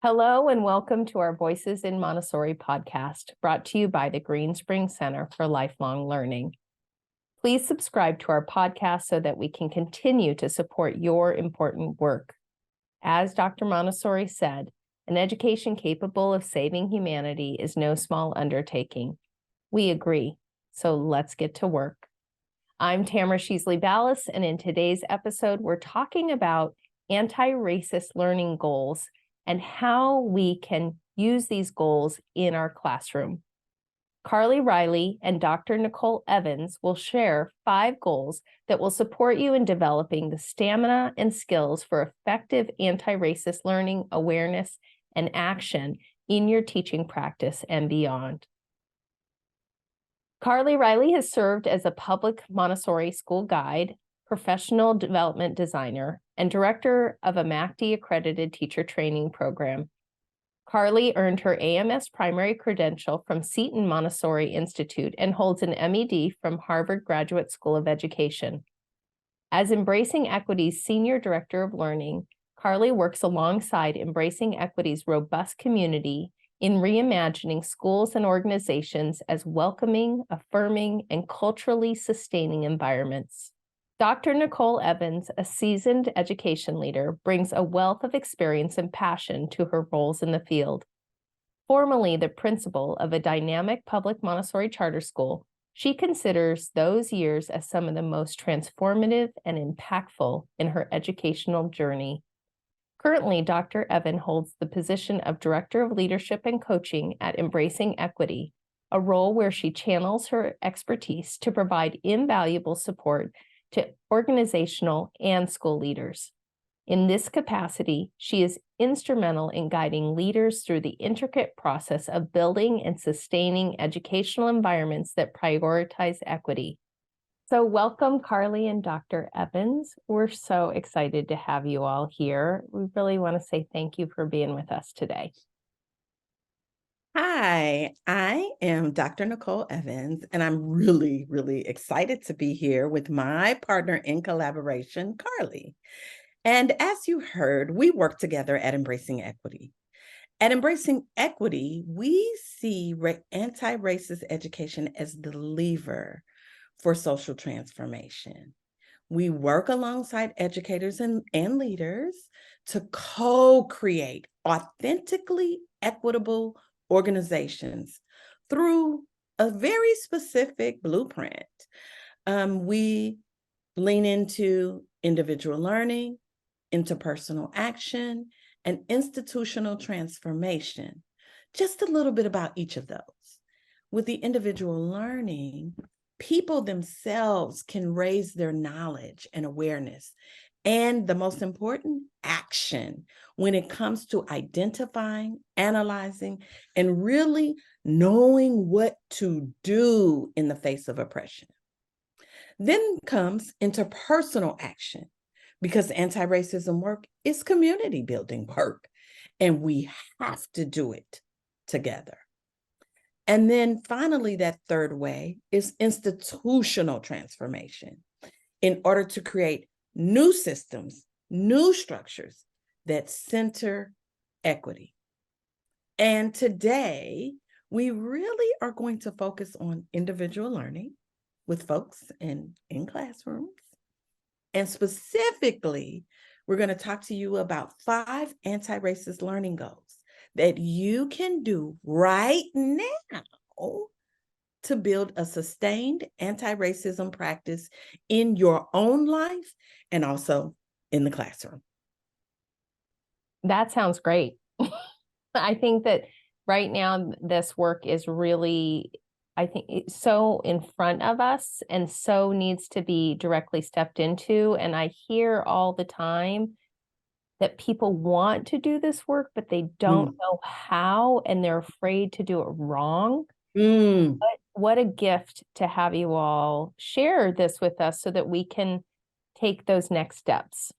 Hello and welcome to our Voices in Montessori podcast, brought to you by the Greenspring Center for Lifelong Learning. Please subscribe to our podcast so that we can continue to support your important work. As Dr. Montessori said, an education capable of saving humanity is no small undertaking. We agree, so let's get to work. I'm Tamara Sheesley Balis, and in today's episode, we're talking about anti-racist learning goals and how we can use these goals in our classroom. Carly Riley and Dr. Nicole Evans will share 5 goals that will support you in developing the stamina and skills for effective anti-racist learning, awareness, and action in your teaching practice and beyond. Carly Riley has served as a public Montessori school guide, professional development designer, and director of a MACD accredited teacher training program. Carly earned her AMS primary credential from Seton Montessori Institute and holds an MED from Harvard Graduate School of Education. As Embracing Equity's Senior Director of Learning, Carly works alongside Embracing Equity's robust community in reimagining schools and organizations as welcoming, affirming, and culturally sustaining environments. Dr. Nicole Evans, a seasoned education leader, brings a wealth of experience and passion to her roles in the field. Formerly the principal of a dynamic public Montessori charter school, she considers those years as some of the most transformative and impactful in her educational journey. Currently, Dr. Evan holds the position of Director of Leadership and Coaching at Embracing Equity, a role where she channels her expertise to provide invaluable support to organizational and school leaders. In this capacity, she is instrumental in guiding leaders through the intricate process of building and sustaining educational environments that prioritize equity. So welcome, Carly and Dr. Evans. We're so excited to have you all here. We really want to say thank you for being with us today. Hi, I am Dr. Nicole Evans, and I'm really, really excited to be here with my partner in collaboration, Carly. And as you heard, we work together at Embracing Equity. At Embracing Equity, we see anti-racist education as the lever for social transformation. We work alongside educators and leaders to co-create authentically equitable organizations through a very specific blueprint. We lean into individual learning, interpersonal action, and institutional transformation. Just a little bit about each of those. With the individual learning, people themselves can raise their knowledge and awareness, and the most important, action when it comes to identifying, analyzing, and really knowing what to do in the face of oppression. Then comes interpersonal action, because anti-racism work is community building work, and we have to do it together. And then finally, that third way is institutional transformation in order to create new systems, new structures that center equity. And today, we really are going to focus on individual learning with folks in classrooms. And specifically, we're going to talk to you about 5 anti-racist learning goals that you can do right now to build a sustained anti-racism practice in your own life and also in the classroom. That sounds great. I think that right now this work is really, I think it's so in front of us and so needs to be directly stepped into. And I hear all the time that people want to do this work, but they don't know how, and they're afraid to do it wrong. What a gift to have you all share this with us so that we can take those next steps.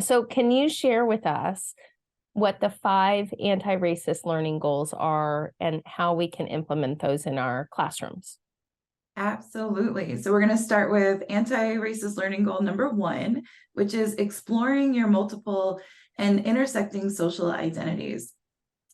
So can you share with us what the 5 anti-racist learning goals are and how we can implement those in our classrooms? Absolutely. So we're going to start with anti-racist learning goal number 1, which is exploring your multiple and intersecting social identities.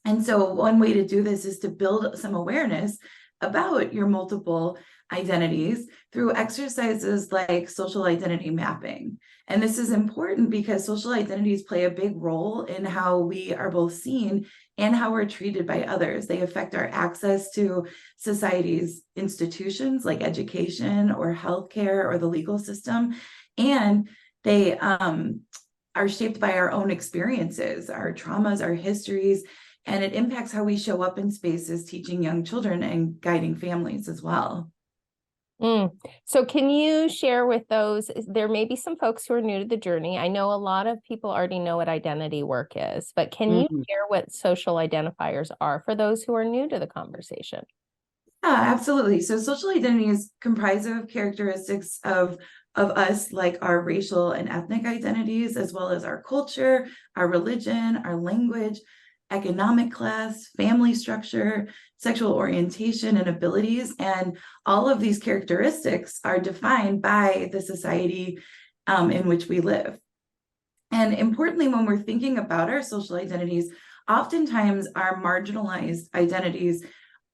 And so one way to do this is to build some awareness about your multiple identities through exercises like social identity mapping. And this is important because social identities play a big role in how we are both seen and how we're treated by others. They affect our access to society's institutions like education or healthcare or the legal system. And they are shaped by our own experiences, our traumas, our histories, and it impacts how we show up in spaces, teaching young children and guiding families as well. So can you share with those, there may be some folks who are new to the journey. I know a lot of people already know what identity work is, but can you share what social identifiers are for those who are new to the conversation? Yeah, absolutely. So social identity is comprised of characteristics of us, like our racial and ethnic identities, as well as our culture, our religion, our language, economic class, family structure, sexual orientation, and abilities. And all of these characteristics are defined by the society in which we live. And importantly, when we're thinking about our social identities, oftentimes our marginalized identities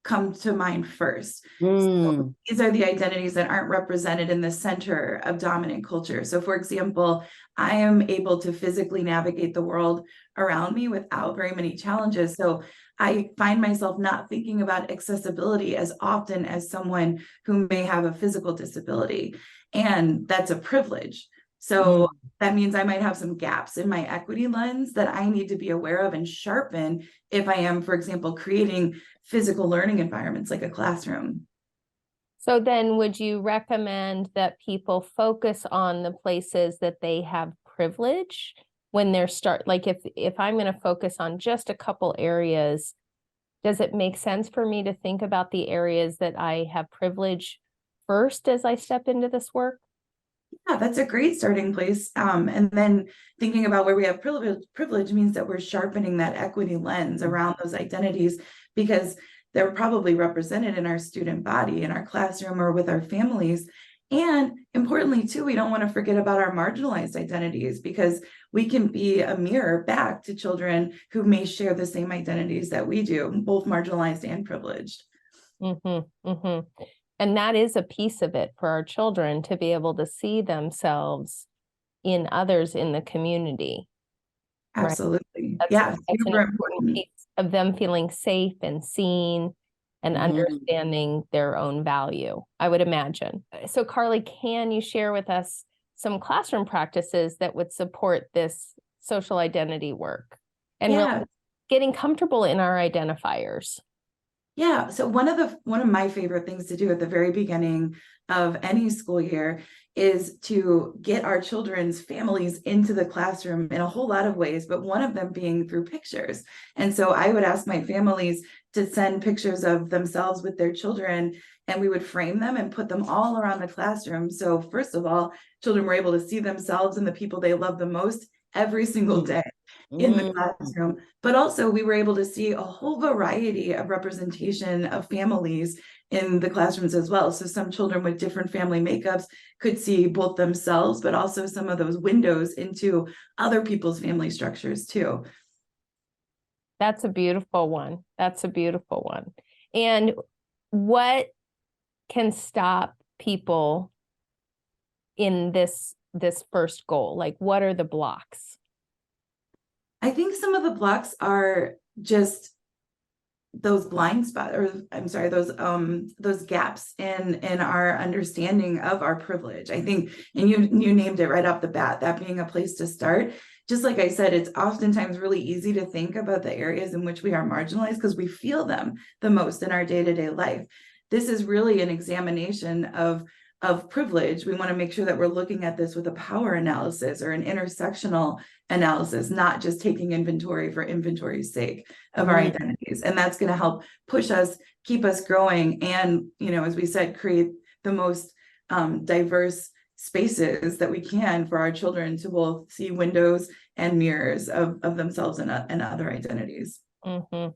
come to mind first. So these are the identities that aren't represented in the center of dominant culture. So for example, I am able to physically navigate the world around me without very many challenges. So I find myself not thinking about accessibility as often as someone who may have a physical disability. And that's a privilege. So that means I might have some gaps in my equity lens that I need to be aware of and sharpen if I am, for example, creating physical learning environments like a classroom. So then would you recommend that people focus on the places that they have privilege when they're like if I'm going to focus on just a couple areas, does it make sense for me to think about the areas that I have privilege first as I step into this work? Yeah, that's a great starting place. And then thinking about where we have privilege means that we're sharpening that equity lens around those identities because they're probably represented in our student body, in our classroom, or with our families. And importantly, too, we don't want to forget about our marginalized identities because we can be a mirror back to children who may share the same identities that we do, both marginalized and privileged. And that is a piece of it for our children to be able to see themselves in others in the community. Absolutely. Right? That's an super important piece of them feeling safe and seen and understanding their own value, I would imagine. So Carly, can you share with us some classroom practices that would support this social identity work and really getting comfortable in our identifiers? Yeah, so one of my favorite things to do at the very beginning of any school year is to get our children's families into the classroom in a whole lot of ways, but one of them being through pictures. And so I would ask my families to send pictures of themselves with their children, and we would frame them and put them all around the classroom. So first of all, children were able to see themselves and the people they love the most every single day in the classroom, but also we were able to see a whole variety of representation of families in the classrooms as well. So some children with different family makeups could see both themselves, but also some of those windows into other people's family structures too. That's a beautiful one. That's a beautiful one. And what can stop people in this first goal? Like, what are the blocks? I think some of the blocks are just those blind spots, or I'm sorry, those gaps in our understanding of our privilege. I think, and you named it right off the bat, that being a place to start. Just like I said, it's oftentimes really easy to think about the areas in which we are marginalized because we feel them the most in our day-to-day life. This is really an examination of privilege. We want to make sure that we're looking at this with a power analysis or an intersectional analysis, not just taking inventory for inventory's sake of our identities. And that's going to help push us, keep us growing, and, as we said, create the most diverse spaces that we can for our children to both see windows and mirrors of themselves and other identities. And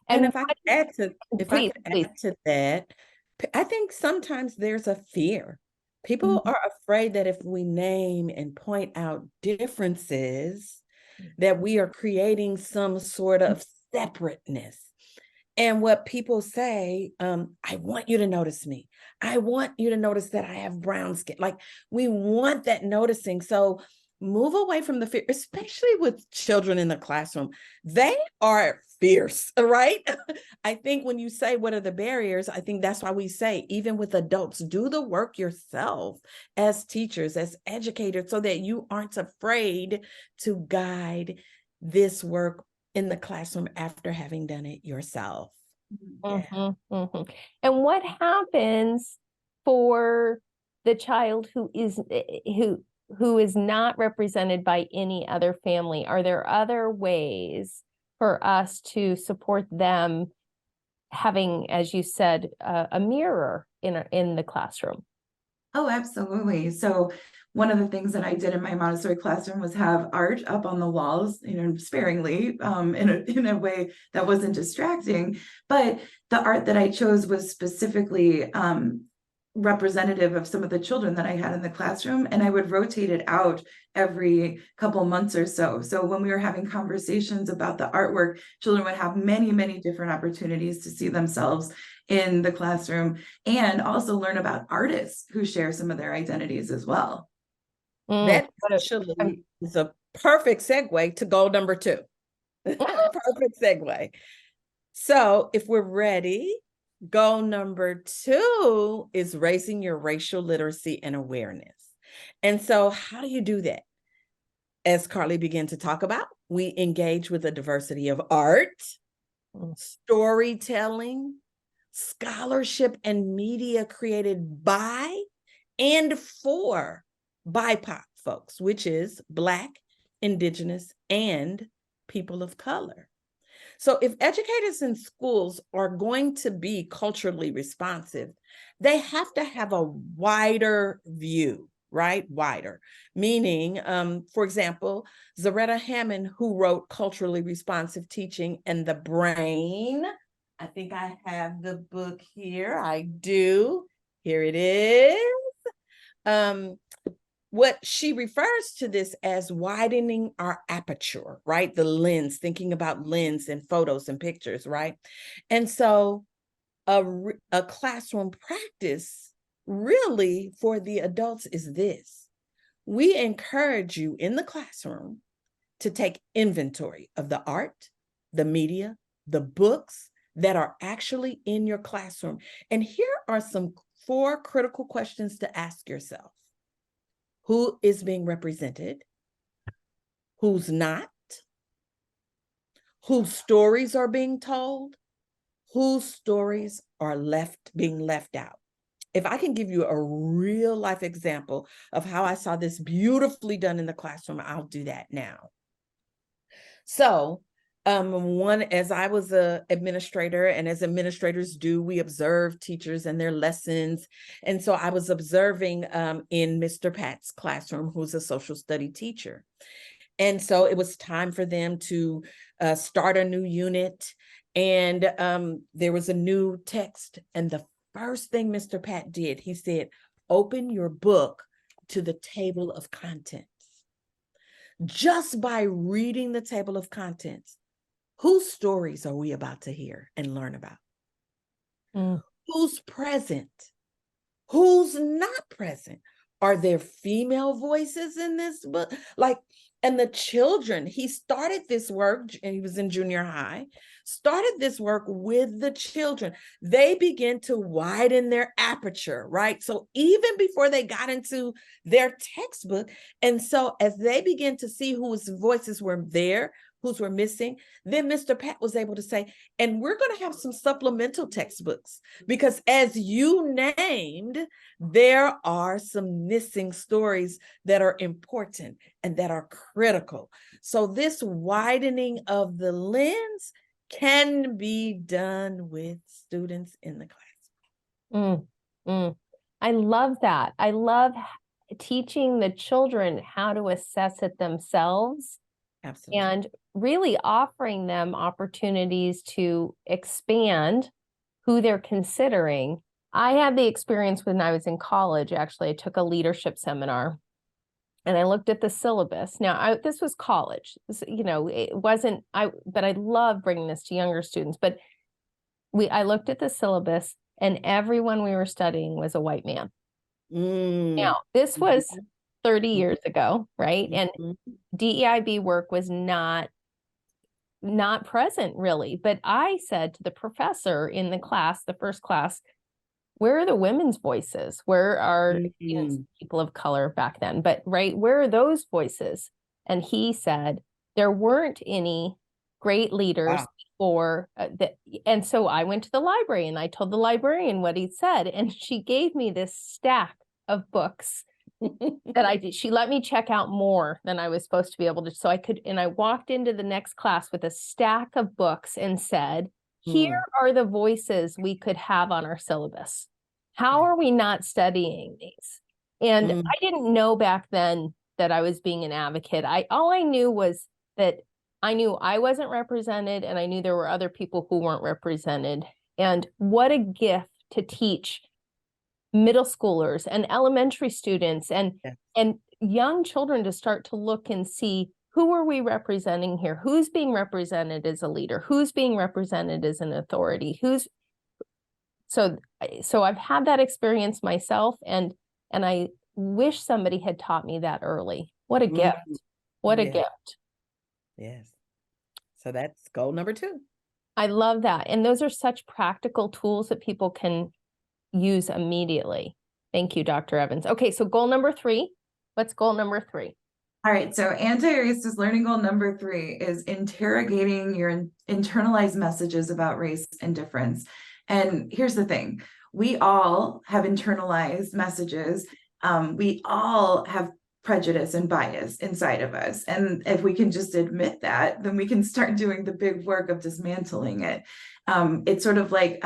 if I could add to that, I think sometimes there's a fear. People are afraid that if we name and point out differences, that we are creating some sort of separateness. And what people say, I want you to notice me. I want you to notice that I have brown skin. Like, we want that noticing. So move away from the fear, especially with children in the classroom. They are fierce, right? I think when you say, what are the barriers? I think that's why we say, even with adults, do the work yourself as teachers, as educators, so that you aren't afraid to guide this work in the classroom after having done it yourself. Yeah. And what happens for the child who is not represented by any other family? Are there other ways for us to support them having, as you said, a mirror in the classroom? Oh, absolutely. So one of the things that I did in my Montessori classroom was have art up on the walls, sparingly, in a way that wasn't distracting. But the art that I chose was specifically representative of some of the children that I had in the classroom, and I would rotate it out every couple months or so. So when we were having conversations about the artwork, children would have many, many different opportunities to see themselves in the classroom and also learn about artists who share some of their identities as well. That actually is a perfect segue to goal number 2. Perfect segue. So if we're ready, goal number 2 is raising your racial literacy and awareness. And so how do you do that? As Carly began to talk about, we engage with a diversity of art, storytelling, scholarship, and media created by and for BIPOC folks, which is Black, Indigenous, and people of color. So if educators in schools are going to be culturally responsive, they have to have a wider view, right? Wider, meaning, for example, Zaretta Hammond, who wrote Culturally Responsive Teaching and the Brain. I think I have the book here. I do. Here it is. What she refers to this as widening our aperture, right? The lens, thinking about lens and photos and pictures, right? And so a classroom practice really for the adults is this. We encourage you in the classroom to take inventory of the art, the media, the books that are actually in your classroom. And here are some 4 critical questions to ask yourself. Who is being represented? Who's not? Whose stories are being told? Whose stories are being left out? If I can give you a real life example of how I saw this beautifully done in the classroom, I'll do that now. So, as I was an administrator, and as administrators do, we observe teachers and their lessons. And so I was observing in Mr. Pat's classroom, who's a social study teacher. And so it was time for them to start a new unit. And there was a new text. And the first thing Mr. Pat did, he said, open your book to the table of contents. Just by reading the table of contents, whose stories are we about to hear and learn about? Who's present? Who's not present? Are there female voices in this book? And the children, he started this work, and he was in junior high, started this work with the children. They begin to widen their aperture, right? So even before they got into their textbook, and so as they begin to see whose voices were there, whose were missing, then Mr. Pat was able to say, and we're going to have some supplemental textbooks, because as you named, there are some missing stories that are important and that are critical. So this widening of the lens can be done with students in the class. I love that. I love teaching the children how to assess it themselves. Absolutely. And really offering them opportunities to expand who they're considering. I had the experience when I was in college. Actually, I took a leadership seminar, and I looked at the syllabus. Now, this was college. It wasn't, but I love bringing this to younger students. But I looked at the syllabus, and everyone we were studying was a white man. Now, this was 30 years ago, right? And DEIB work was not present really. But I said to the professor in the class, the first class, where are the women's voices? Where are people of color back then? But right, where are those voices? And he said there weren't any great leaders before that. And so I went to the library and I told the librarian what he'd said, and she gave me this stack of books that I did. She let me check out more than I was supposed to be able to. So I could, and I walked into the next class with a stack of books and said, here are the voices we could have on our syllabus. How are we not studying these? And I didn't know back then that I was being an advocate. All I knew was that I knew I wasn't represented, and I knew there were other people who weren't represented. And what a gift to teach middle schoolers and elementary students and young children to start to look and see, who are we representing here? Who's being represented as a leader? Who's being represented as an authority? So I've had that experience myself, and I wish somebody had taught me that early. What a gift. What a gift. Yes. So that's goal number 2. I love that. And those are such practical tools that people can use immediately. Thank you, Dr. Evans. Okay, so goal number 3. What's goal number 3? All right, so anti-racist learning goal number 3 is interrogating your internalized messages about race and difference. And here's the thing, we all have internalized messages. We all have prejudice and bias inside of us. And if we can just admit that, then we can start doing the big work of dismantling it. It's sort of like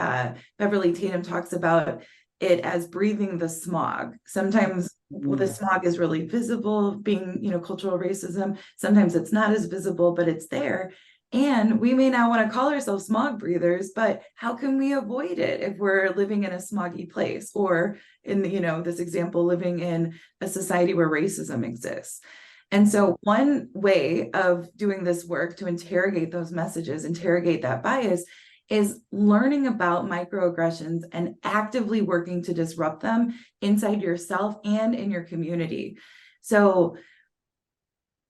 Beverly Tatum talks about it as breathing the smog. Sometimes the smog is really visible, being, cultural racism. Sometimes it's not as visible, but it's there. And we may not want to call ourselves smog breathers, but how can we avoid it if we're living in a smoggy place, or in this example, living in a society where racism exists? And so one way of doing this work to interrogate those messages, interrogate that bias, is learning about microaggressions and actively working to disrupt them inside yourself and in your community. So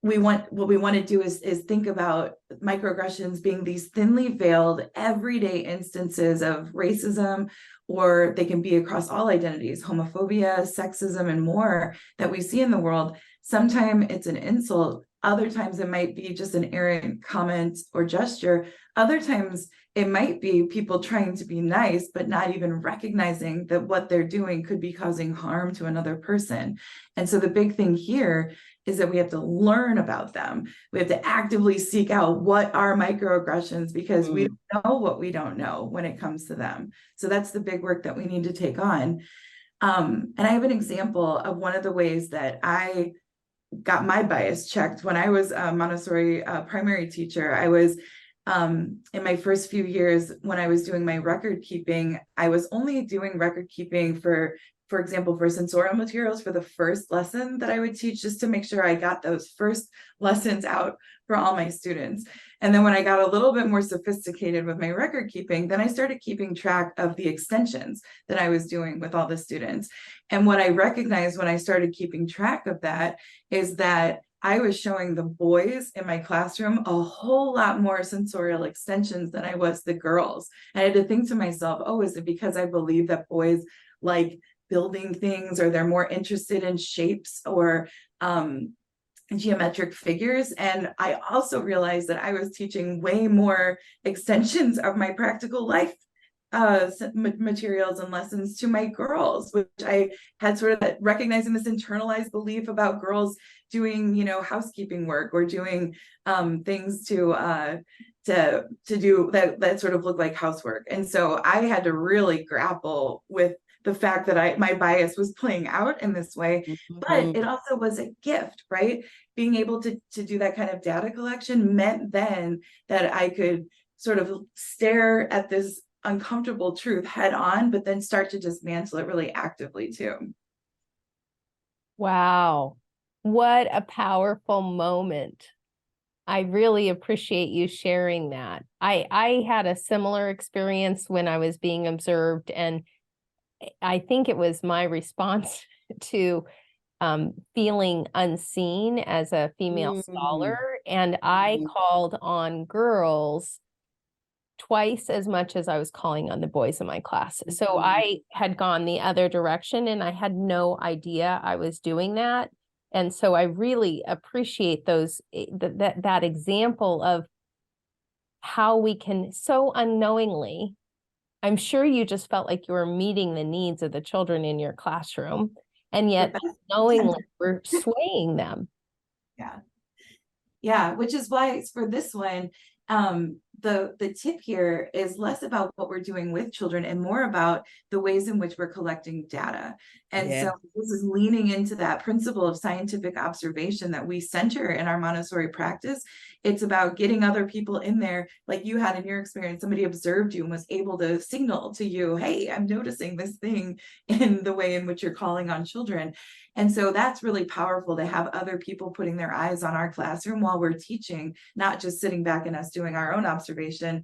what we want to do is think about microaggressions being these thinly veiled everyday instances of racism, or they can be across all identities, homophobia, sexism, and more that we see in the world. Sometimes it's an insult. Other times it might be just an errant comment or gesture. Other times it might be people trying to be nice, but not even recognizing that what they're doing could be causing harm to another person. And so the big thing here is that we have to learn about them. We have to actively seek out what are microaggressions, because we don't know what we don't know when it comes to them. So that's the big work that we need to take on. And I have an example of one of the ways that I got my bias checked. When I was a Montessori primary teacher, I was in my first few years when I was doing my record keeping, I was only doing record keeping for example, for sensorial materials for the first lesson that I would teach, just to make sure I got those first lessons out for all my students. And then when I got a little bit more sophisticated with my record keeping, then I started keeping track of the extensions that I was doing with all the students. And what I recognized when I started keeping track of that is that I was showing the boys in my classroom a whole lot more sensorial extensions than I was the girls. And I had to think to myself, oh, is it because I believe that boys like building things, or they're more interested in shapes or geometric figures? And I also realized that I was teaching way more extensions of my practical life materials and lessons to my girls, which I had sort of recognizing this internalized belief about girls doing, housekeeping work or doing things to do that sort of look like housework. And so I had to really grapple with the fact that my bias was playing out in this way, but it also was a gift, right? Being able to do that kind of data collection meant then that I could sort of stare at this uncomfortable truth head on, but then start to dismantle it really actively too. Wow. What a powerful moment. I really appreciate you sharing that. I had a similar experience when I was being observed, and I think it was my response to feeling unseen as a female scholar. And I called on girls twice as much as I was calling on the boys in my class. So I had gone the other direction and I had no idea I was doing that. And so I really appreciate that example of how we can so unknowingly, I'm sure you just felt like you were meeting the needs of the children in your classroom, and yet knowingly we're swaying them. Yeah. Yeah, which is why it's for this one, the tip here is less about what we're doing with children and more about the ways in which we're collecting data. And so this is leaning into that principle of scientific observation that we center in our Montessori practice. It's about getting other people in there, like you had in your experience, somebody observed you and was able to signal to you, hey, I'm noticing this thing in the way in which you're calling on children. And so that's really powerful to have other people putting their eyes on our classroom while we're teaching, not just sitting back and us doing our own observation.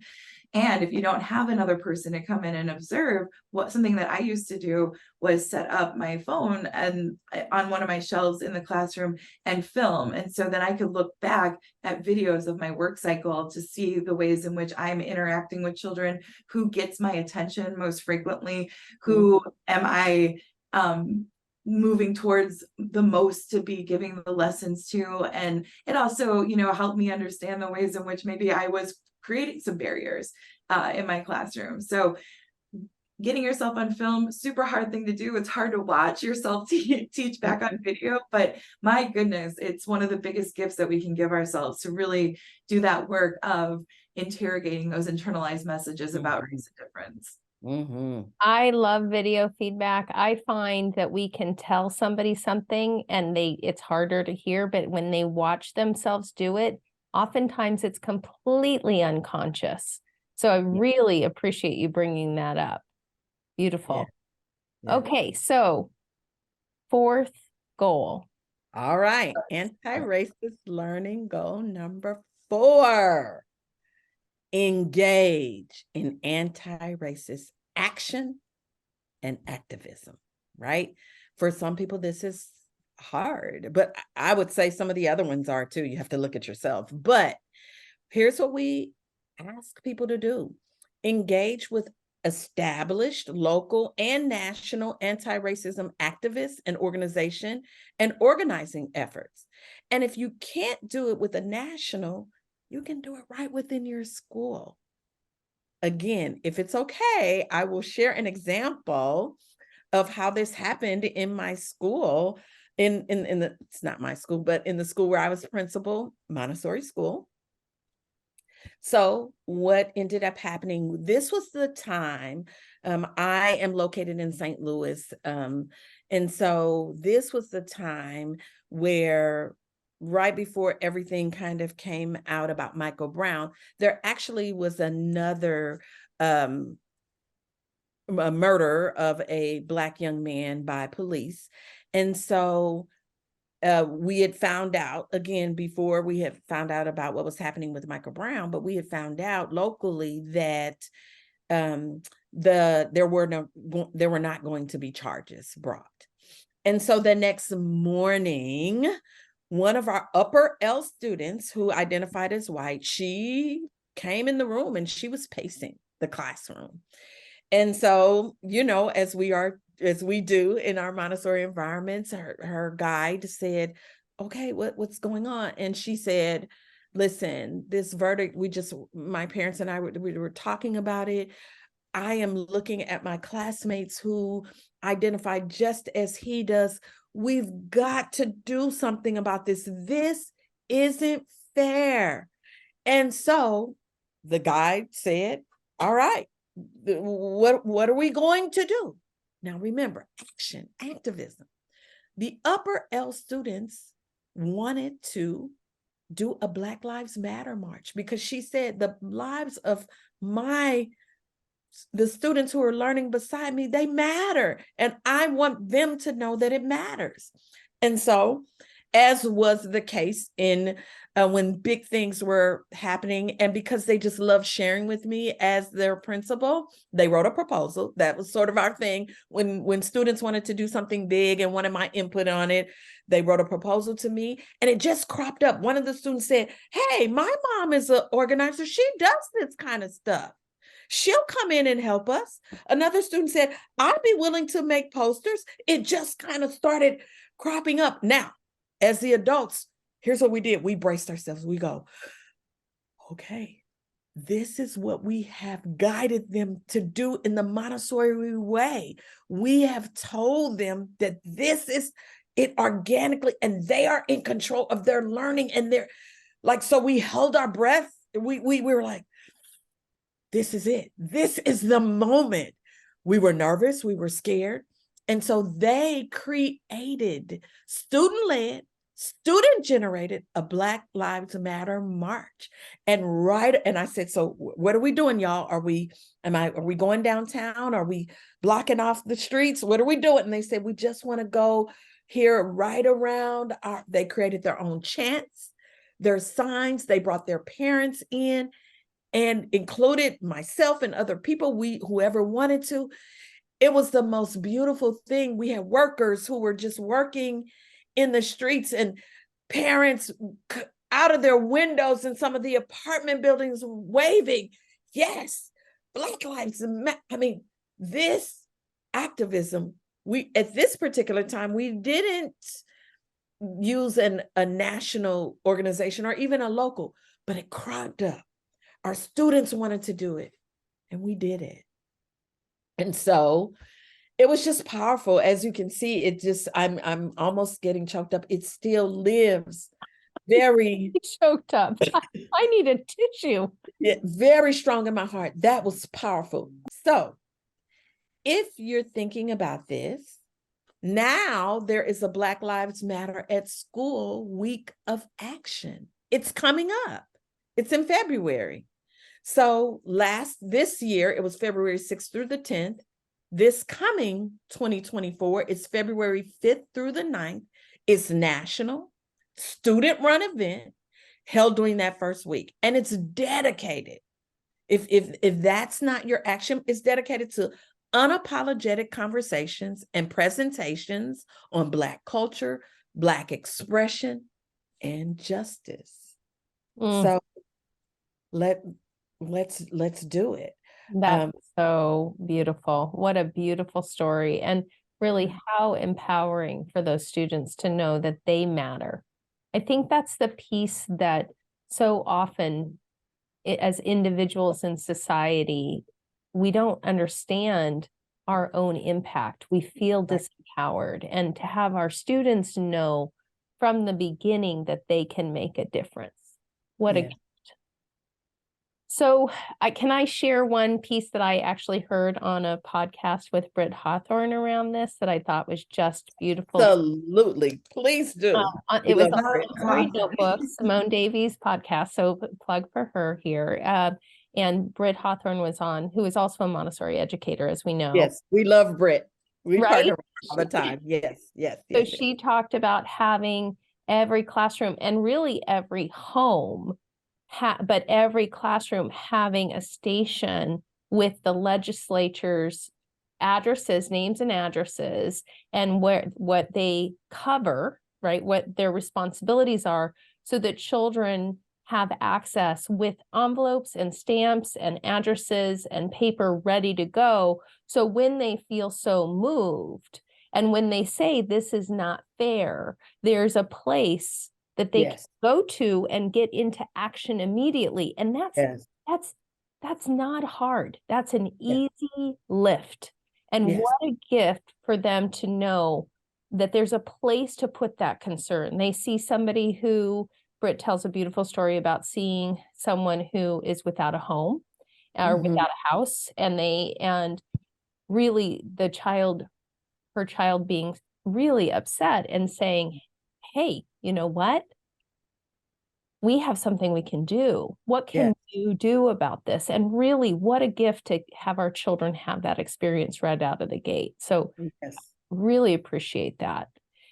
And if you don't have another person to come in and observe, something that I used to do was set up my phone and on one of my shelves in the classroom and film. And so then I could look back at videos of my work cycle to see the ways in which I'm interacting with children, who gets my attention most frequently, who am I moving towards the most to be giving the lessons to. And it also, helped me understand the ways in which maybe I was creating some barriers in my classroom. So getting yourself on film, super hard thing to do. It's hard to watch yourself teach back on video, but my goodness, it's one of the biggest gifts that we can give ourselves to really do that work of interrogating those internalized messages about race and difference. I love video feedback. I find that we can tell somebody something and it's harder to hear, but when they watch themselves do it, oftentimes it's completely unconscious. So I really appreciate you bringing that up. Beautiful. Okay, so fourth goal. All right, anti-racist learning goal number 4. Engage in anti-racist action and activism, right? For some people, this is hard, but I would say some of the other ones are too. You have to look at yourself. But here's what we ask people to do. Engage with established local and national anti-racism activists and organization and organizing efforts. And if you can't do it with a national, you can do it right within your school. Again, if it's okay, I will share an example of how this happened in my school, it's not my school, but in the school where I was principal, Montessori school. So what ended up happening, this was the time, I am located in St. Louis. And so this was the time where right before everything kind of came out about Michael Brown, there actually was another a murder of a Black young man by police. And so we had found out, again, before we had found out about what was happening with Michael Brown, but we had found out locally that there were not going to be charges brought. And so the next morning, one of our upper L students who identified as white, she came in the room and she was pacing the classroom. And so, as we do in our Montessori environments, her guide said, okay, what's going on? And she said, listen, this verdict, my parents and I we were talking about it. I am looking at my classmates who identify just as he does. We've got to do something about this. This isn't fair. And so the guide said, all right, what are we going to do? Now remember, action, activism. The upper L students wanted to do a Black Lives Matter march because she said the lives of the students who are learning beside me, they matter. And I want them to know that it matters. And so as was the case in when big things were happening. And because they just loved sharing with me as their principal, they wrote a proposal. That was sort of our thing. When students wanted to do something big and wanted my input on it, they wrote a proposal to me, and it just cropped up. One of the students said, "Hey, my mom is an organizer. She does this kind of stuff. She'll come in and help us." Another student said, "I'd be willing to make posters." It just kind of started cropping up. Now, as the adults, here's what we did. We braced ourselves. We go, okay, this is what we have guided them to do in the Montessori way. We have told them that this is it organically, and they are in control of their learning. And they're like, so we held our breath. We were like, this is it. This is the moment. We were nervous. We were scared. And so they created student-led, student-generated a Black Lives Matter march. And I said, so what are we doing, y'all? Are we going downtown? Are we blocking off the streets? What are we doing? And they said, we just want to go here right around they created their own chants, their signs. They brought their parents in and included myself and other people, whoever wanted to. It was the most beautiful thing. We had workers who were just working in the streets, and parents out of their windows in some of the apartment buildings waving, yes, Black Lives Matter. I mean, this activism, at this particular time, we didn't use a national organization or even a local, but it cropped up. Our students wanted to do it, and we did it. And so it was just powerful. As you can see, I'm almost getting choked up. It still lives very choked up. I need a tissue. Yeah, very strong in my heart. That was powerful. So if you're thinking about this, now there is a Black Lives Matter at School week of action. It's coming up. It's in February. So this year, it was February 6th through the 10th. This coming 2024, it's February 5th through the 9th. It's national student-run event held during that first week. And it's dedicated. If that's not your action, it's dedicated to unapologetic conversations and presentations on Black culture, Black expression, and justice. So let's do it. That's so beautiful. What a beautiful story. And really how empowering for those students to know that they matter. I think that's the piece that so often as individuals in society, we don't understand our own impact. We feel disempowered, and to have our students know from the beginning that they can make a difference. What a gift. So can I share one piece that I actually heard on a podcast with Britt Hawthorne around this that I thought was just beautiful? Absolutely. Please do. It was on Montessori Notebook, Simone Davies' podcast. So plug for her here. And Britt Hawthorne was on, who is also a Montessori educator, as we know. Yes, we love Britt. We partner all the time. Yes. So she talked about having every classroom and really every home, but every classroom having a station with the legislature's addresses, names and addresses, and what they cover, right? What their responsibilities are, so that children have access with envelopes and stamps and addresses and paper ready to go. So when they feel so moved, and when they say this is not fair, there's a place that they can go to and get into action immediately. And that's not hard. That's an easy lift. And what a gift for them to know that there's a place to put that concern. They see somebody who, Britt tells a beautiful story about seeing someone who is without a home or without a house, and really her child being really upset and saying, hey, you know what? We have something we can do. What can you do about this? And really, what a gift to have our children have that experience right out of the gate. So really appreciate that.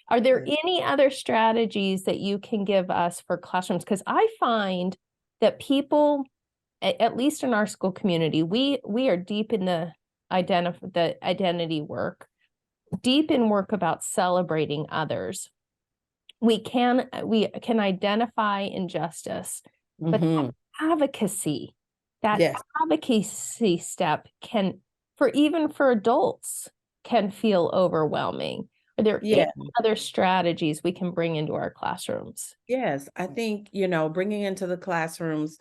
Are there Yes. any other strategies that you can give us for classrooms? Because I find that people, at least in our school community, we are deep in the identity work, deep in work about celebrating others. We can identify injustice, but Mhm. advocacy, that Yes. advocacy step can, even for adults, can feel overwhelming. Are there any Yeah. other strategies we can bring into our classrooms? Yes. I think, bringing into the classrooms,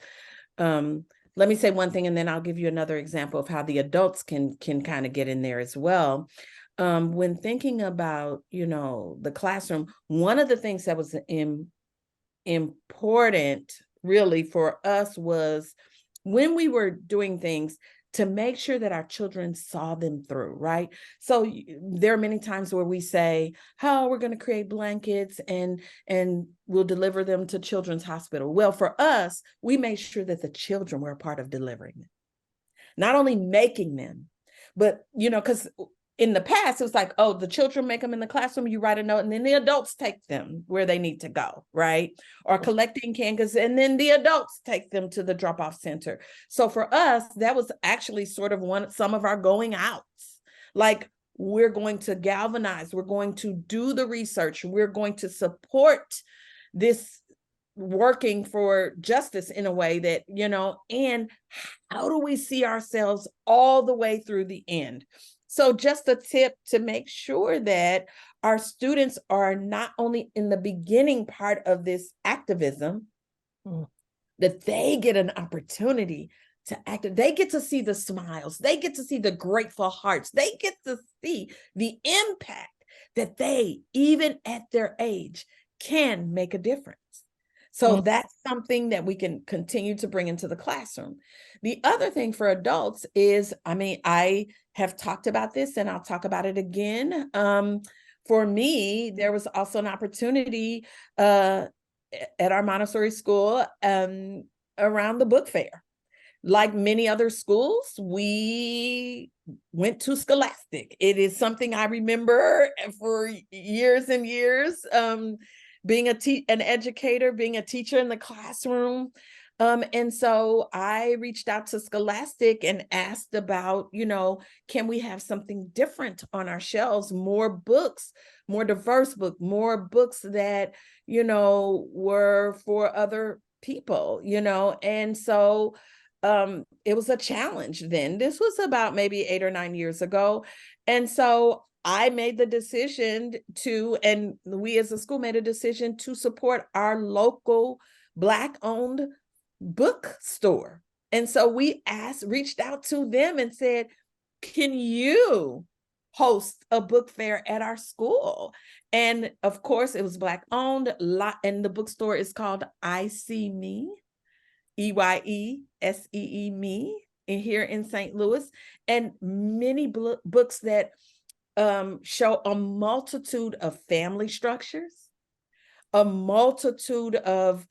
um, let me say one thing, and then I'll give you another example of how the adults can kind of get in there as well. When thinking about, the classroom, one of the things that was important really for us was when we were doing things to make sure that our children saw them through, right? So there are many times where we say, "Oh, we're going to create blankets and we'll deliver them to Children's Hospital." Well, for us, we made sure that the children were a part of delivering them, not only making them, but because in the past, it was like, oh, the children make them in the classroom, you write a note, and then the adults take them where they need to go, right? Or collecting cans, and then the adults take them to the drop-off center. So for us, that was actually sort of some of our going outs. Like, we're going to galvanize, we're going to do the research, we're going to support this working for justice in a way that, and how do we see ourselves all the way through the end? So just a tip to make sure that our students are not only in the beginning part of this activism, that they get an opportunity to act. They get to see the smiles. They get to see the grateful hearts. They get to see the impact that they, even at their age, can make a difference. So that's something that we can continue to bring into the classroom. The other thing for adults is, I have talked about this and I'll talk about it again. For me, there was also an opportunity at our Montessori school around the book fair. Like many other schools, we went to Scholastic. It is something I remember for years and years. Being an educator, being a teacher in the classroom. And so I reached out to Scholastic and asked about, can we have something different on our shelves, more books, more diverse books, more books that, were for other people, and so it was a challenge then. This was about maybe 8 or 9 years ago. And so I made the decision and we as a school made a decision to support our local Black-owned bookstore. And so we reached out to them and said, can you host a book fair at our school? And of course, it was Black-owned, and the bookstore is called I See Me, EYESEE Me, in here in St. Louis, and many books that show a multitude of family structures, a multitude of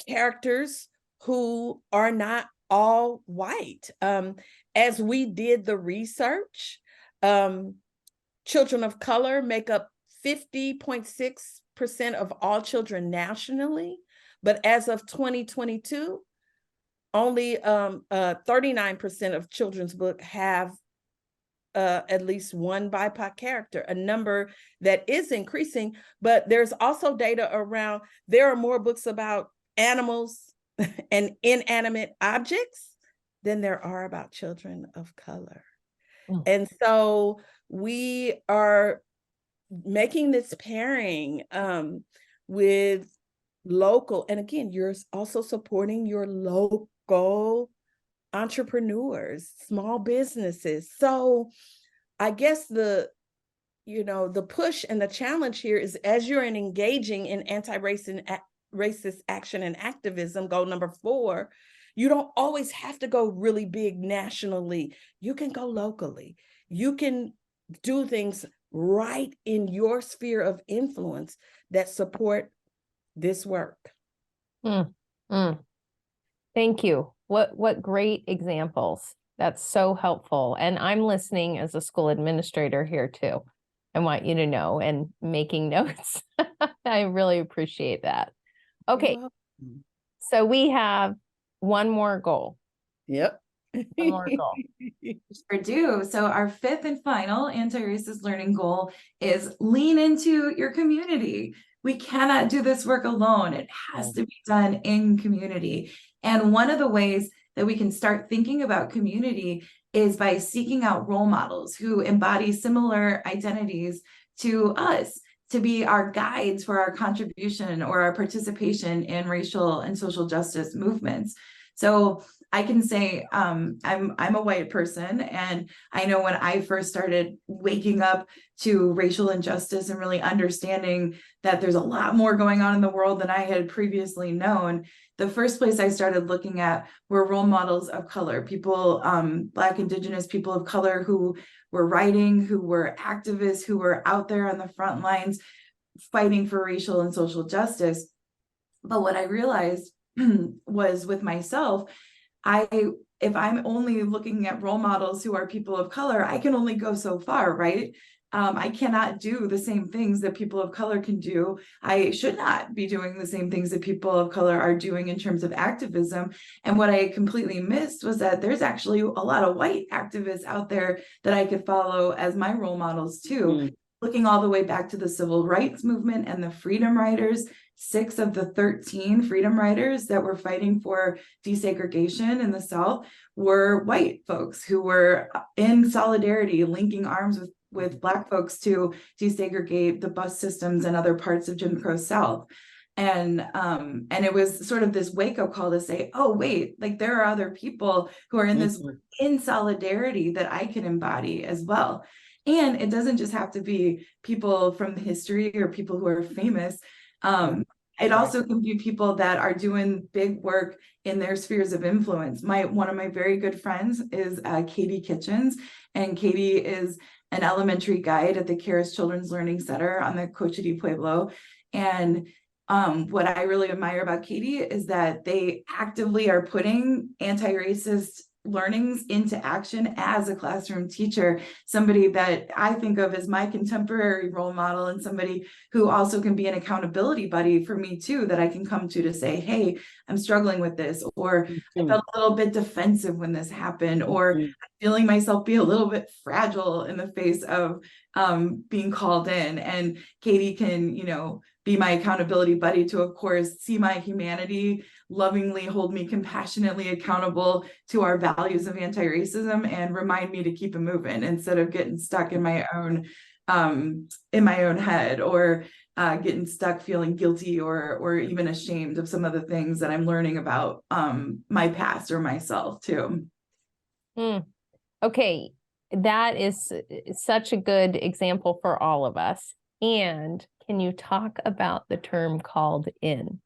characters who are not all white. As we did the research, children of color make up 50.6% of all children nationally, but as of 2022, only 39% of children's books have at least one BIPOC character, a number that is increasing. But there's also data around, there are more books about animals and inanimate objects than there are about children of color. And so we are making this pairing with local, and again, you're also supporting your local entrepreneurs, small businesses. So I guess the push and the challenge here is, as you're engaging in racist action and activism, goal number 4, you don't always have to go really big nationally. You can go locally. You can do things right in your sphere of influence that support this work. Thank you. What great examples. That's so helpful. And I'm listening as a school administrator here too. I want you to know, and making notes. I really appreciate that. Okay, You're welcome. so we have one more goal. Yep. One more goal. Sure do. So our fifth and final anti-racist learning goal is lean into your community. We cannot do this work alone. It has to be done in community. And one of the ways that we can start thinking about community is by seeking out role models who embody similar identities to us, to be our guides for our contribution or our participation in racial and social justice movements. So I can say I'm a white person, and I know when I first started waking up to racial injustice and really understanding that there's a lot more going on in the world than I had previously known, the first place I started looking at were role models of color, people, Black, Indigenous people of color who were writing, who were activists, who were out there on the front lines fighting for racial and social justice. But what I realized was with myself, if I'm only looking at role models who are people of color, I can only go so far, right? I cannot do the same things that people of color can do. I should not be doing the same things that people of color are doing in terms of activism. And what I completely missed was that there's actually a lot of white activists out there that I could follow as my role models too. Looking all the way back to the civil rights movement and the freedom riders, 6 of the 13 freedom riders that were fighting for desegregation in the South were white folks who were in solidarity, linking arms with Black folks to desegregate the bus systems and other parts of Jim Crow South. And it was sort of this wake-up call to say, oh, wait, like there are other people who are in this in solidarity that I can embody as well. And it doesn't just have to be people from the history or people who are famous. It also can be people that are doing big work in their spheres of influence. One of my very good friends is Katie Kitchens, and Katie is an elementary guide at the Caris Children's Learning Center on the Coche de Pueblo. And what I really admire about Katie is that they actively are putting anti-racist learnings into action as a classroom teacher, somebody that I think of as my contemporary role model, and somebody who also can be an accountability buddy for me too, that I can come to say, hey, I'm struggling with this, or I felt a little bit defensive when this happened, or I'm feeling myself be a little bit fragile in the face of being called in. And Katie can, be my accountability buddy to, of course, see my humanity, lovingly hold me compassionately accountable to our values of anti-racism, and remind me to keep it moving instead of getting stuck in my own head, or getting stuck feeling guilty or even ashamed of some of the things that I'm learning about my past or myself too. Okay, that is such a good example for all of us. And can you talk about the term called in?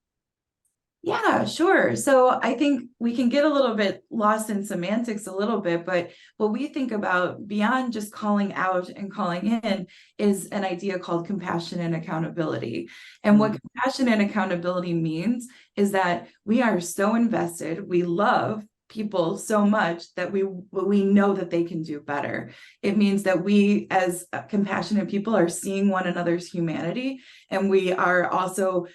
Yeah, sure. So I think we can get a little bit lost in semantics a little bit, but what we think about beyond just calling out and calling in is an idea called compassion and accountability. And what compassion and accountability means is that we are so invested, we love people so much that we know that they can do better. It means that we as compassionate people are seeing one another's humanity, and we are also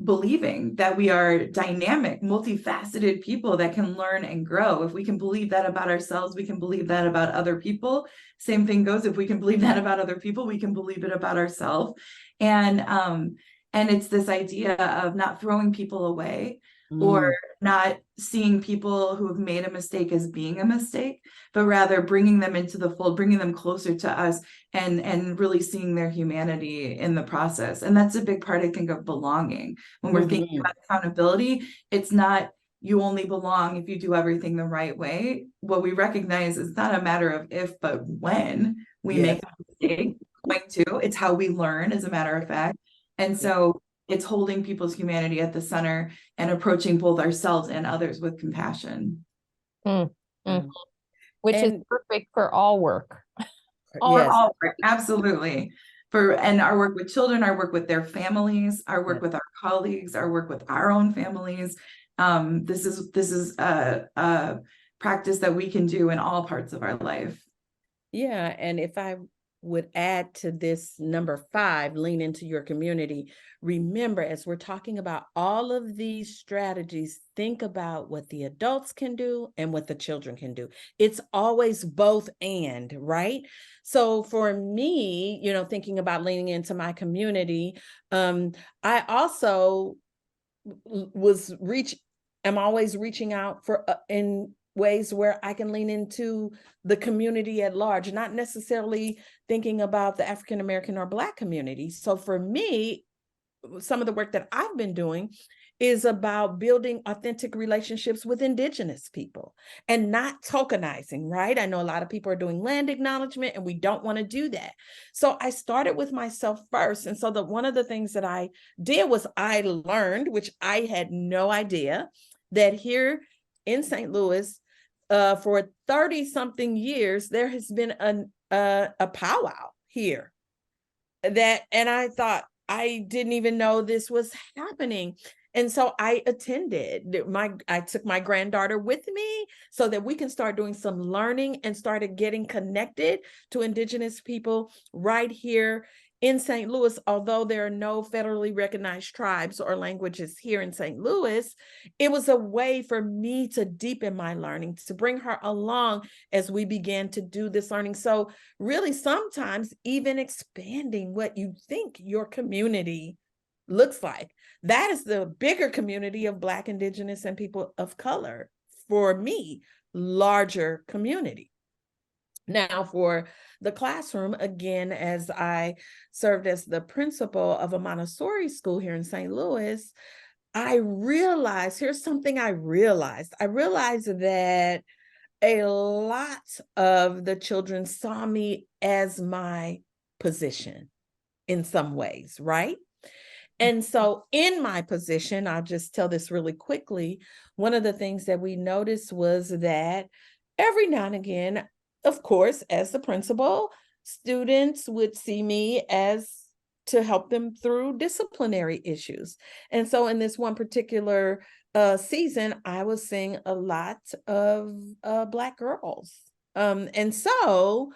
believing that we are dynamic, multifaceted people that can learn and grow. If we can believe that about ourselves, we can believe that about other people. Same thing goes, if we can believe that about other people, we can believe it about ourselves. And it's this idea of not throwing people away, or not seeing people who have made a mistake as being a mistake, but rather bringing them into the fold, bringing them closer to us, and really seeing their humanity in the process. And that's a big part, I think, of belonging. When we're thinking about accountability, it's not you only belong if you do everything the right way. What we recognize is not a matter of if, but when we make a mistake, it's how we learn, as a matter of fact. And so it's holding people's humanity at the center and approaching both ourselves and others with compassion. Which is perfect for all work. All work, absolutely. And our work with children, our work with their families, our work with our colleagues, our work with our own families. This is a practice that we can do in all parts of our life. Yeah, and if I would add to this number 5, lean into your community. Remember, as we're talking about all of these strategies, think about what the adults can do and what the children can do. It's always both and, right? So for me, thinking about leaning into my community, I also am always reaching out for in ways where I can lean into the community at large, not necessarily thinking about the African American or Black community. So for me, some of the work that I've been doing is about building authentic relationships with Indigenous people and not tokenizing, right? I know a lot of people are doing land acknowledgement and we don't want to do that. So I started with myself first. And so one of the things that I did was I learned, which I had no idea, that here in St. Louis, for 30 something years, there has been a powwow here and I thought, I didn't even know this was happening. And so I attended. I took my granddaughter with me so that we can start doing some learning and started getting connected to Indigenous people right here in St. Louis. Although there are no federally recognized tribes or languages here in St. Louis, it was a way for me to deepen my learning, to bring her along as we began to do this learning. So really, sometimes even expanding what you think your community looks like. That is the bigger community of Black, Indigenous, and people of color. For me, larger community. Now, for the classroom, again, as I served as the principal of a Montessori school here in St. Louis, here's something I realized. I realized that a lot of the children saw me as my position in some ways, right? And so in my position, I'll just tell this really quickly. One of the things that we noticed was that every now and again, of course, as the principal, students would see me as to help them through disciplinary issues. And so in this one particular season, I was seeing a lot of Black girls. And so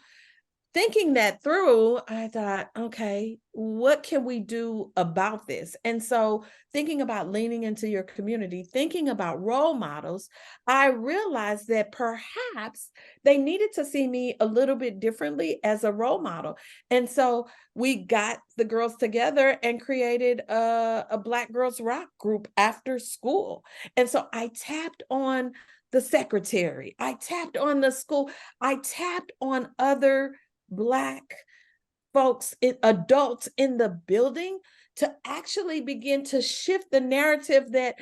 thinking that through, I thought, okay, what can we do about this? And so thinking about leaning into your community, thinking about role models, I realized that perhaps they needed to see me a little bit differently as a role model. And so we got the girls together and created a Black Girls Rock group after school. And so I tapped on the secretary, I tapped on the school, I tapped on other Black folks, adults in the building, to actually begin to shift the narrative that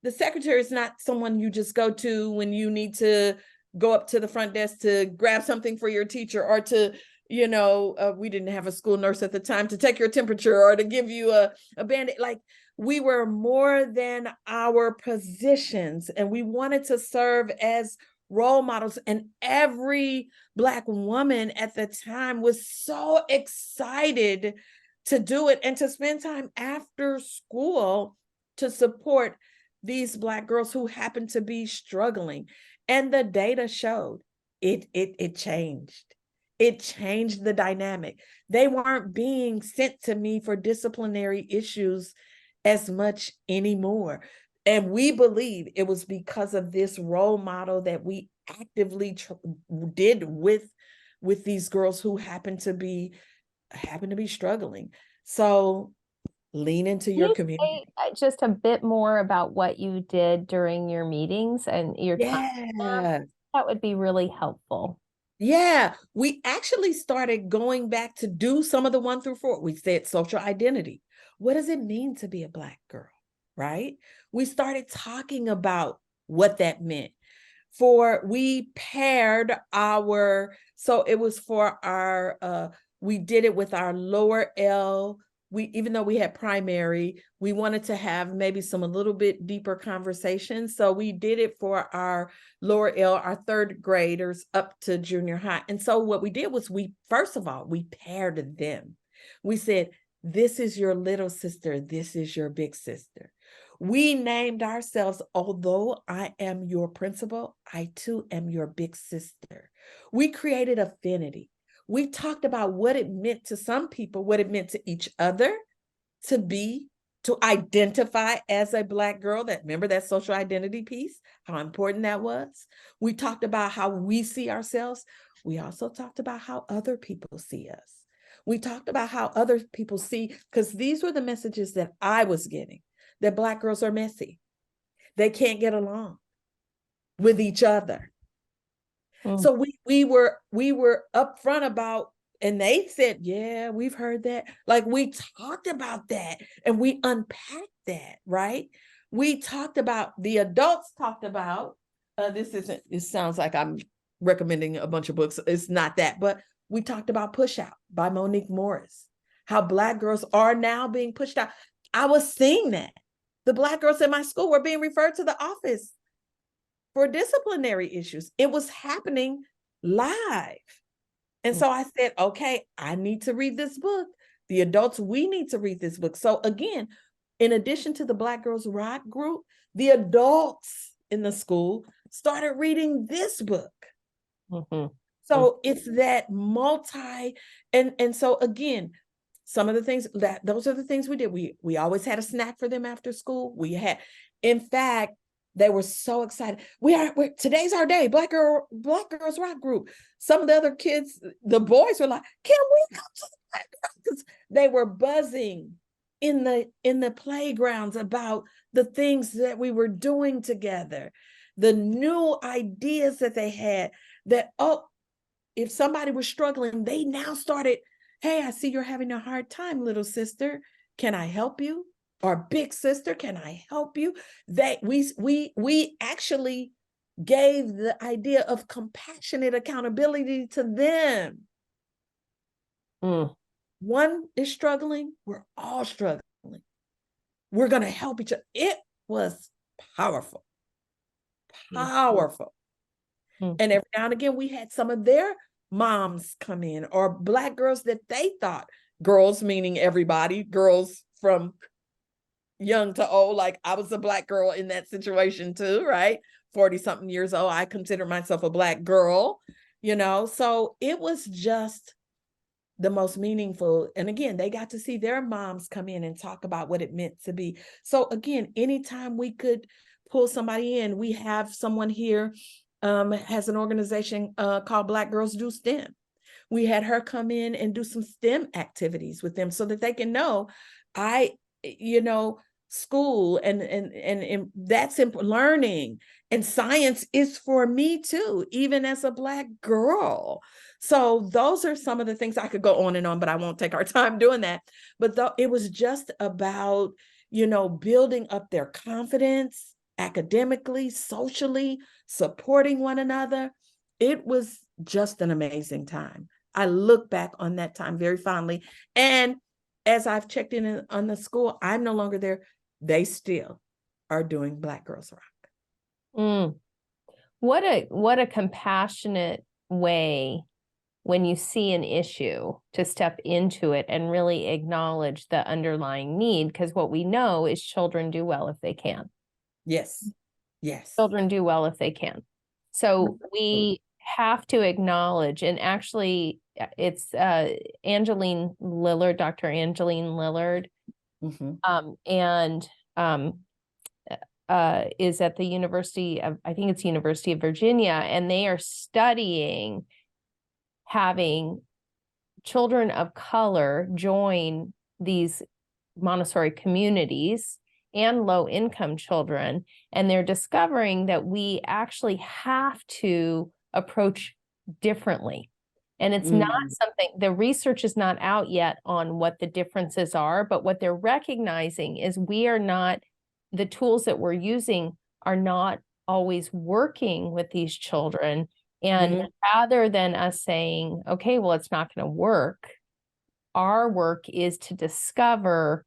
the secretary is not someone you just go to when you need to go up to the front desk to grab something for your teacher, or to, we didn't have a school nurse at the time, to take your temperature or to give you a Band-Aid. Like, we were more than our positions, and we wanted to serve as role models. And every Black woman at the time was so excited to do it and to spend time after school to support these Black girls who happened to be struggling. And the data showed it changed. It changed the dynamic. They weren't being sent to me for disciplinary issues as much anymore. And we believe it was because of this role model that we actively did with these girls who happen to be struggling. So lean into your community. Just a bit more about what you did during your meetings and your time? Yeah. That would be really helpful. Yeah, we actually started going back to do some of the 1 through 4. We said social identity. What does it mean to be a Black girl, right? We started talking about what that meant. We paired so it was for our, we did it with our lower L. Even though we had primary, we wanted to have maybe some a little bit deeper conversations. So we did it for our lower L, our 3rd graders up to junior high. And so what we did was first of all, we paired them. We said, this is your little sister, this is your big sister. We named ourselves, although I am your principal, I too am your big sister. We created affinity. We talked about what it meant to some people, what it meant to each other, to identify as a Black girl. That, remember that social identity piece, how important that was. We talked about how we see ourselves. We also talked about how other people see us. We talked about how other people see, because these were the messages that I was getting, that Black girls are messy. They can't get along with each other. So we were upfront about, and they said, yeah, we've heard that. Like, we talked about that and we unpacked that, right? We talked about, the adults talked about, it sounds like I'm recommending a bunch of books. It's not that, but we talked about Push Out by Monique Morris, how Black girls are now being pushed out. I was seeing that. The Black girls in my school were being referred to the office for disciplinary issues. It was happening live. And so I said, okay, I need to read this book. The adults, we need to read this book. So again, in addition to the Black Girls Rock group, the adults in the school started reading this book. So it's that and so again, some of the things those are the things we did. We always had a snack for them after school. In fact, they were so excited. Today's our day, Black Girls Rock group. Some of the other kids, the boys were like, can we come to the Black Girls? Because they were buzzing in the playgrounds about the things that we were doing together, the new ideas that they had, that, if somebody was struggling, they now started, hey, I see you're having a hard time, little sister. Can I help you? Or big sister, can I help you? We actually gave the idea of compassionate accountability to them. One is struggling, we're all struggling. We're going to help each other. It was powerful. And every now and again, we had some of their moms come in, or Black girls that they thought, girls meaning everybody, girls from young to old. Like, I was a Black girl in that situation too, right? 40 something years old. I consider myself a Black girl, so it was just the most meaningful. And again, they got to see their moms come in and talk about what it meant to be. So again, anytime we could pull somebody in, we have someone here, has an organization called Black Girls Do STEM. We had her come in and do some STEM activities with them so that they can know, school and that's learning, and science is for me too, even as a Black girl. So those are some of the things. I could go on and on, but I won't take our time doing that. But it was just about, building up their confidence academically, socially, supporting one another. It was just an amazing time. I look back on that time very fondly. And as I've checked in on the school, I'm no longer there. They still are doing Black Girls Rock. What a compassionate way, when you see an issue, to step into it and really acknowledge the underlying need. Because what we know is children do well if they can. Yes. Children do well if they can. So we have to acknowledge, and actually it's Angeline Lillard, Dr. Angeline Lillard, is at the University of Virginia, and they are studying having children of color join these Montessori communities and low-income children, and they're discovering that we actually have to approach differently. And it's not something, the research is not out yet on what the differences are, but what they're recognizing is the tools that we're using are not always working with these children. And rather than us saying, okay, well, it's not going to work, our work is to discover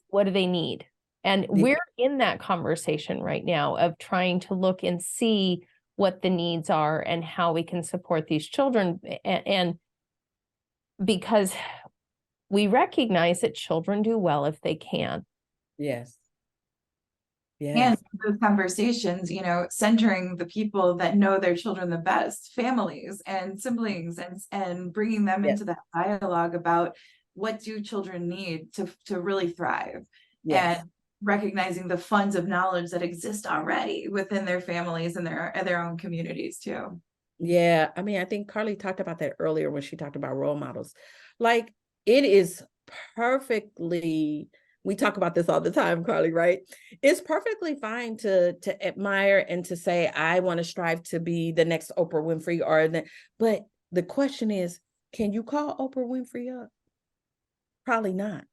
what do they need. And we're in that conversation right now of trying to look and see what the needs are and how we can support these children. And because we recognize that children do well if they can. Yes. And Yes. those conversations, centering the people that know their children the best, families and siblings, and bringing them Yes. into that dialogue about what do children need to really thrive, Yes. and recognizing the funds of knowledge that exist already within their families and their own communities too. Yeah. I mean, I think Carly talked about that earlier when she talked about role models. Like, it is perfectly, we talk about this all the time, Carly, right? It's perfectly fine to admire and to say, I want to strive to be the next Oprah Winfrey, but the question is, can you call Oprah Winfrey up? Probably not.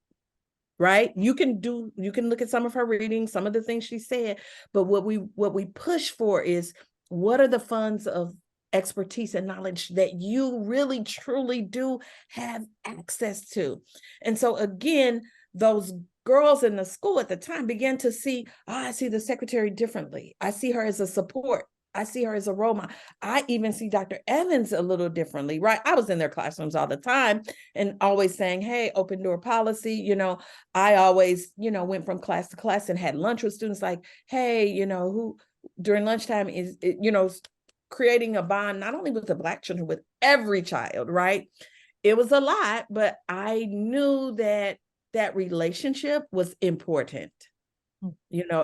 Right? You can look at some of her readings, some of the things she said, but what we push for is, what are the funds of expertise and knowledge that you really truly do have access to? And so again, those girls in the school at the time began to see, I see the secretary differently. I see her as a support. I see her as a role model. I even see Dr. Evans a little differently, right? I was in their classrooms all the time and always saying, hey, open door policy. I always, went from class to class and had lunch with students like, hey, who during lunchtime is, creating a bond, not only with the Black children, with every child, right? It was a lot, but I knew that that relationship was important.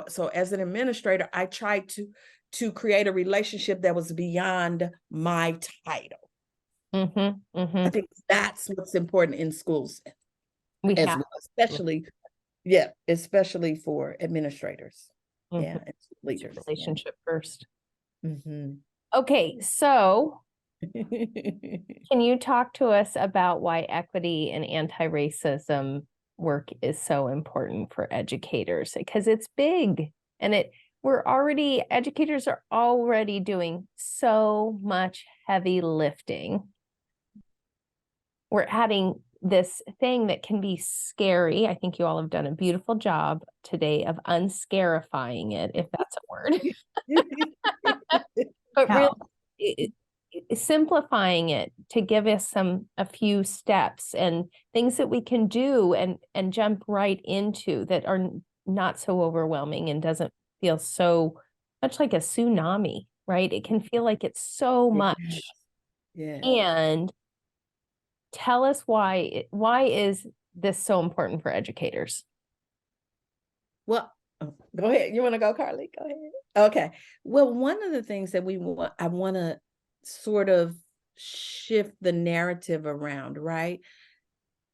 So as an administrator, I tried to create a relationship that was beyond my title. I think that's what's important in schools as well, especially for administrators. Yeah, and leaders. Relationship first. Mm-hmm. Okay, so can you talk to us about why equity and anti-racism work is so important for educators? Because it's big, and educators are already doing so much heavy lifting. We're adding this thing that can be scary. I think you all have done a beautiful job today of unscarifying it, if that's a word. But really simplifying it to give us a few steps and things that we can do and jump right into that are not so overwhelming and doesn't feel so much like a tsunami, right? It can feel like it's so much. Yeah. And tell us why is this so important for educators? Well, go ahead. You want to go, Carly? Go ahead. Okay. Well, one of the things that I want to sort of shift the narrative around, right?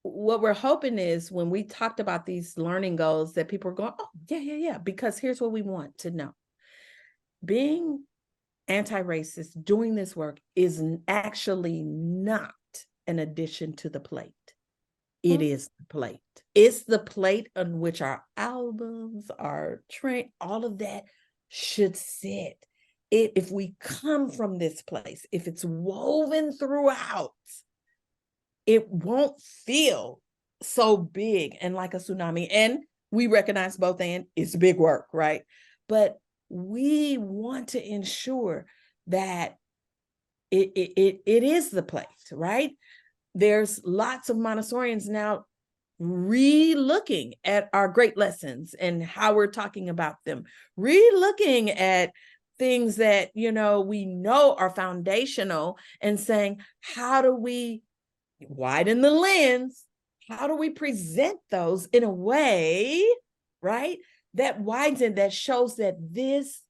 What we're hoping is, when we talked about these learning goals, that people are going, oh, yeah, because here's what we want to know. Being anti-racist, doing this work is actually not an addition to the plate. It is the plate. It's the plate on which our albums, our train, all of that should sit. If we come from this place, if it's woven throughout, it won't feel so big and like a tsunami. And we recognize both, and it's big work, right? But we want to ensure that it is the place, right? There's lots of Montessorians now re-looking at our great lessons and how we're talking about them, re-looking at things that we know are foundational, and saying, how do we widen the lens? How do we present those in a way, right, that widens it, that shows that this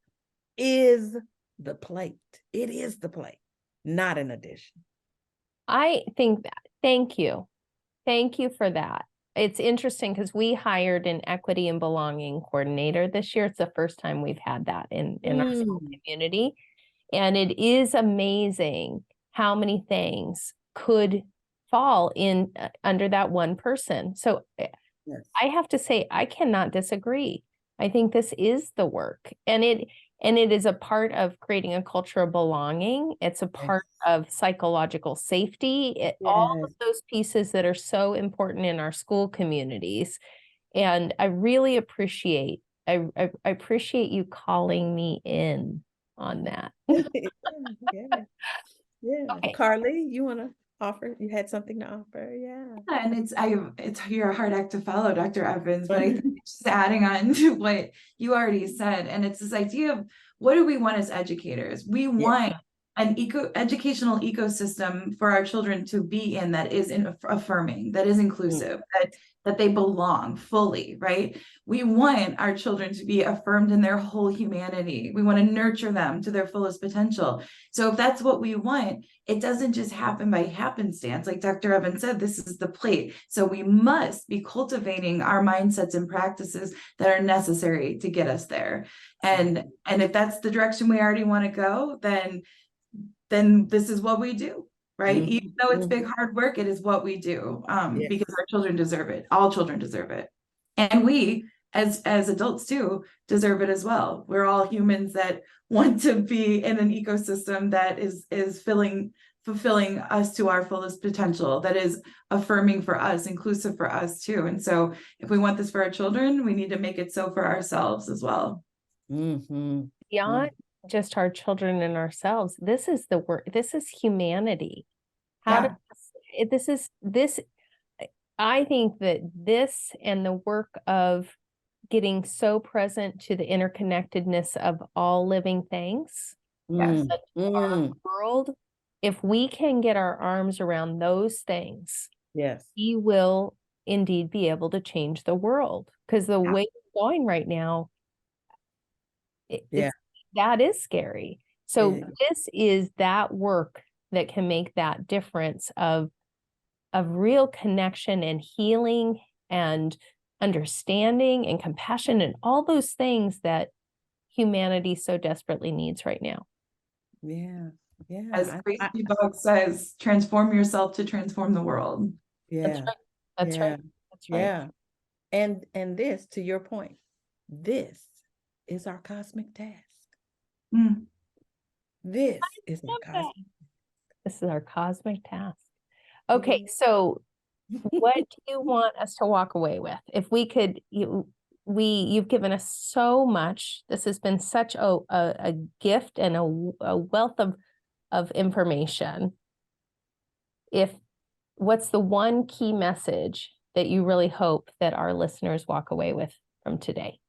is the plate. It is the plate, not an addition. I think that. Thank you. Thank you for that. It's interesting because we hired an equity and belonging coordinator this year. It's the first time we've had that in our school community. And it is amazing how many things could fall in under that one person. So yes. I have to say, I cannot disagree. I think this is the work, and it is a part of creating a culture of belonging. It's a part of psychological safety, all of those pieces that are so important in our school communities. And I really appreciate, I appreciate you calling me in on that. Yeah. Okay. Carly, you want to offer? You had something to offer? Yeah. And you're a hard act to follow, Dr. Evans, but I think just adding on to what you already said, and it's this idea of what do we want as educators? We want an educational ecosystem for our children to be in that is affirming, that is inclusive, that they belong fully, right? We want our children to be affirmed in their whole humanity. We want to nurture them to their fullest potential. So if that's what we want, it doesn't just happen by happenstance. Like Dr. Evans said, this is the plate. So we must be cultivating our mindsets and practices that are necessary to get us there. And if that's the direction we already want to go, then this is what we do, right? Even though it's big, hard work, it is what we do, because our children deserve it. All children deserve it. And we, as adults too, deserve it as well. We're all humans that want to be in an ecosystem that is fulfilling us to our fullest potential, that is affirming for us, inclusive for us too. And so if we want this for our children, we need to make it so for ourselves as well. Beyond just our children and ourselves, this is the work, this is humanity. I think that this and the work of getting so present to the interconnectedness of all living things, our world, if we can get our arms around those things, we will indeed be able to change the world. Because the way it's going right now, that is scary. So this is that work that can make that difference of real connection and healing and understanding and compassion and all those things that humanity so desperately needs right now. As Gracie Boggs says, transform yourself to transform the world. That's right. And this, to your point, this is our cosmic task. This is our cosmic task. Okay, so what do you want us to walk away with? If we could, you've given us so much. This has been such a gift and a wealth of information. What's the one key message that you really hope that our listeners walk away with from today?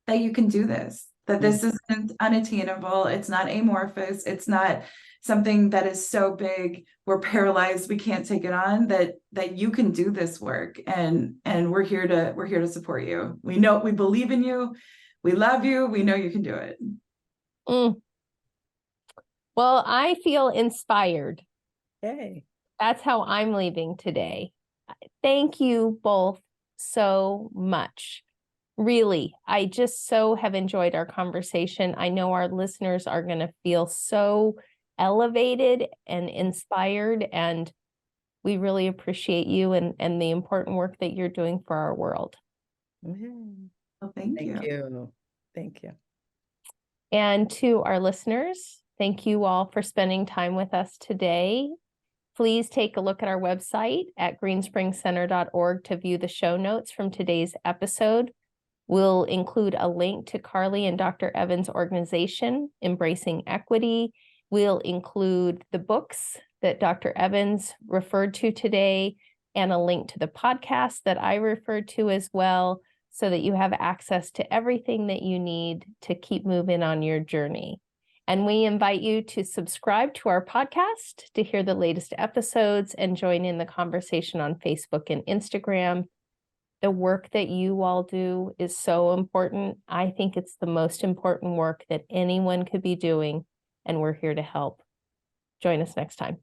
That you can do this, that this isn't unattainable. It's not amorphous. It's not something that is so big, we're paralyzed, we can't take it on, that you can do this work. And we're here to support you. We know, we believe in you. We love you. We know you can do it. Well, I feel inspired. Hey. That's how I'm leaving today. Thank you both so much. Really, I just so have enjoyed our conversation. I know our listeners are going to feel so elevated and inspired, and we really appreciate you and the important work that you're doing for our world. Well, thank you. Thank you. And to our listeners, thank you all for spending time with us today. Please take a look at our website at greenspringcenter.org to view the show notes from today's episode. We'll include a link to Carly and Dr. Evans' organization, Embracing Equity. We'll include the books that Dr. Evans referred to today and a link to the podcast that I referred to as well, so that you have access to everything that you need to keep moving on your journey. And we invite you to subscribe to our podcast to hear the latest episodes and join in the conversation on Facebook and Instagram. The work that you all do is so important. I think it's the most important work that anyone could be doing, and we're here to help. Join us next time.